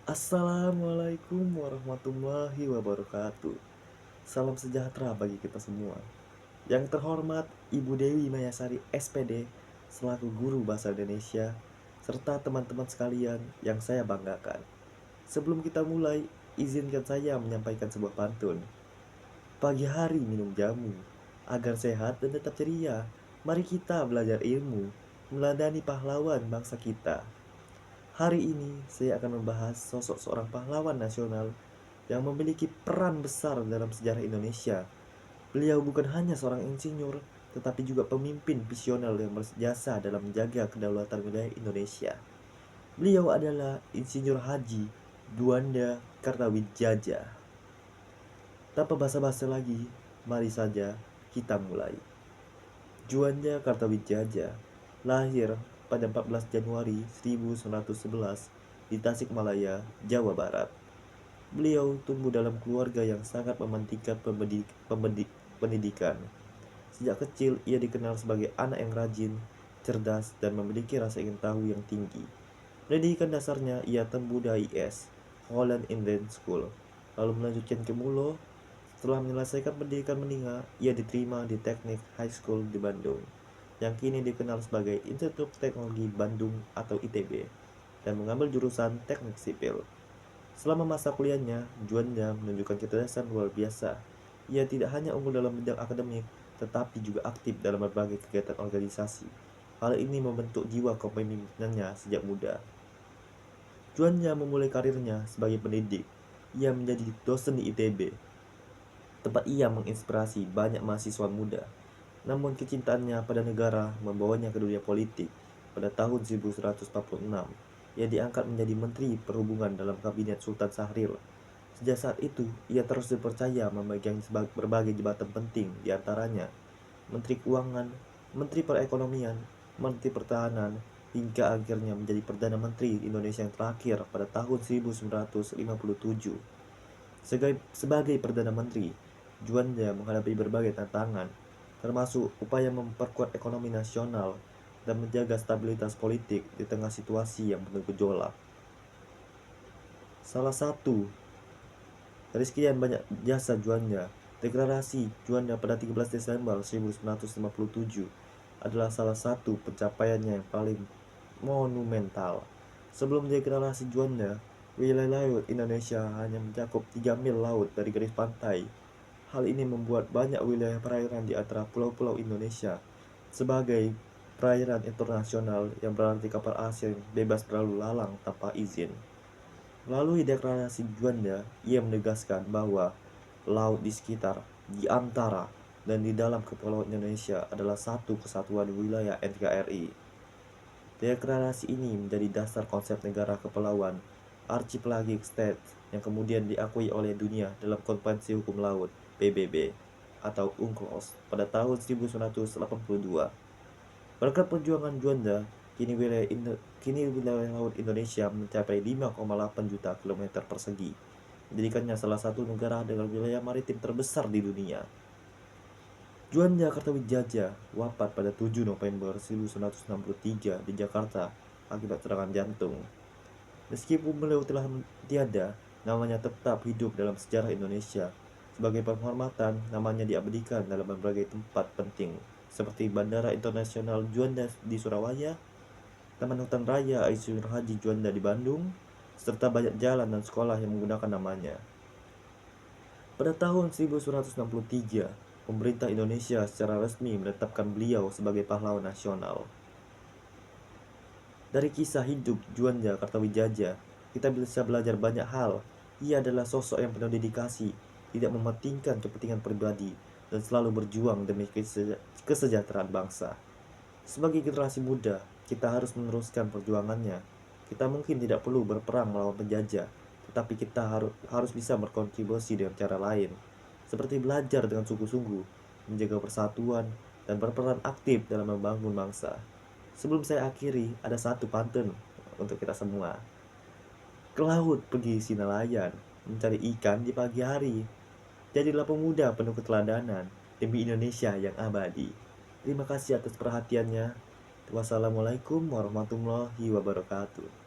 Assalamualaikum warahmatullahi wabarakatuh. Salam sejahtera bagi kita semua. Yang terhormat Ibu Dewi Mayasari SPD selaku guru bahasa Indonesia serta teman-teman sekalian yang saya banggakan. Sebelum kita mulai, izinkan saya menyampaikan sebuah pantun. Pagi hari minum jamu agar sehat dan tetap ceria. Mari kita belajar ilmu, meladani pahlawan bangsa kita. Hari ini saya akan membahas sosok seorang pahlawan nasional yang memiliki peran besar dalam sejarah Indonesia. Beliau bukan hanya seorang insinyur, tetapi juga pemimpin visioner yang berjasa dalam menjaga kedaulatan wilayah Indonesia. Beliau adalah Insinyur Haji Juanda Kartawijaya. Tanpa basa-basi lagi, mari saja kita mulai. Juanda Kartawijaya lahir pada 14 Januari 1911 di Tasikmalaya, Jawa Barat. Beliau tumbuh dalam keluarga yang sangat mementingkan pendidikan. Sejak kecil, ia dikenal sebagai anak yang rajin, cerdas, dan memiliki rasa ingin tahu yang tinggi. Pendidikan dasarnya ia tempuh di IS, Holland Indian School, lalu melanjutkan ke Mulo. Setelah menyelesaikan pendidikan menengah, ia diterima di Teknik High School di Bandung, yang kini dikenal sebagai Institut Teknologi Bandung atau ITB, dan mengambil jurusan Teknik Sipil. Selama masa kuliahnya, Juanda menunjukkan kecerdasan luar biasa. Ia tidak hanya unggul dalam bidang akademik, tetapi juga aktif dalam berbagai kegiatan organisasi. Hal ini membentuk jiwa kepemimpinannya sejak muda. Juanda memulai karirnya sebagai pendidik. Ia menjadi dosen di ITB, tempat ia menginspirasi banyak mahasiswa muda. Namun kecintaannya pada negara membawanya ke dunia politik. Pada tahun 1146, ia diangkat menjadi Menteri Perhubungan dalam Kabinet Sultan Syahrir. Sejak saat itu, ia terus dipercaya memegang berbagai jabatan penting, diantaranya Menteri Keuangan, Menteri Perekonomian, Menteri Pertahanan, hingga akhirnya menjadi Perdana Menteri Indonesia yang terakhir pada tahun 1957. Sebagai Perdana Menteri, Juanda menghadapi berbagai tantangan, termasuk upaya memperkuat ekonomi nasional dan menjaga stabilitas politik di tengah situasi yang penuh gejolak. Salah satu dari sekian banyak jasa Juanda, Deklarasi Juanda pada 13 Desember 1957 adalah salah satu pencapaiannya yang paling monumental. Sebelum deklarasi Juanda, wilayah laut Indonesia hanya mencakup 3 mil laut dari garis pantai. Hal ini membuat banyak wilayah perairan di antara pulau-pulau Indonesia sebagai perairan internasional yang berarti kapal asing bebas berlalu lalang tanpa izin. Melalui deklarasi Juanda, ia menegaskan bahwa laut di sekitar, di antara, dan di dalam kepulauan Indonesia adalah satu kesatuan wilayah NKRI. Deklarasi ini menjadi dasar konsep negara kepulauan Archipelagic State yang kemudian diakui oleh dunia dalam Konvensi Hukum Laut PBB atau UNCLOS pada tahun 1982. Berkat perjuangan Juanda, kini wilayah laut Indonesia mencapai 5,8 juta kilometer persegi, menjadikannya salah satu negara dengan wilayah maritim terbesar di dunia. Juanda Kartawijaya wafat pada 7 November 1963 di Jakarta akibat serangan jantung. Meskipun beliau telah tiada, namanya tetap hidup dalam sejarah Indonesia. Sebagai penghormatan, namanya diabadikan dalam berbagai tempat penting, seperti Bandara Internasional Juanda di Surabaya, Taman Hutan Raya Insinyur Haji Juanda di Bandung, serta banyak jalan dan sekolah yang menggunakan namanya. Pada tahun 1963, pemerintah Indonesia secara resmi menetapkan beliau sebagai pahlawan nasional. Dari kisah hidup Juanda Kartawijaya, kita bisa belajar banyak hal. Ia adalah sosok yang penuh dedikasi, tidak mementingkan kepentingan pribadi, dan selalu berjuang demi kesejahteraan bangsa. Sebagai generasi muda, kita harus meneruskan perjuangannya. Kita mungkin tidak perlu berperang melawan penjajah, tetapi kita harus bisa berkontribusi dengan cara lain, seperti belajar dengan sungguh-sungguh, menjaga persatuan, dan berperan aktif dalam membangun bangsa. Sebelum saya akhiri, ada satu pantun untuk kita semua. Ke laut pergi si nelayan, mencari ikan di pagi hari. Jadilah pemuda penuh keteladanan demi Indonesia yang abadi. Terima kasih atas perhatiannya. Wassalamualaikum warahmatullahi wabarakatuh.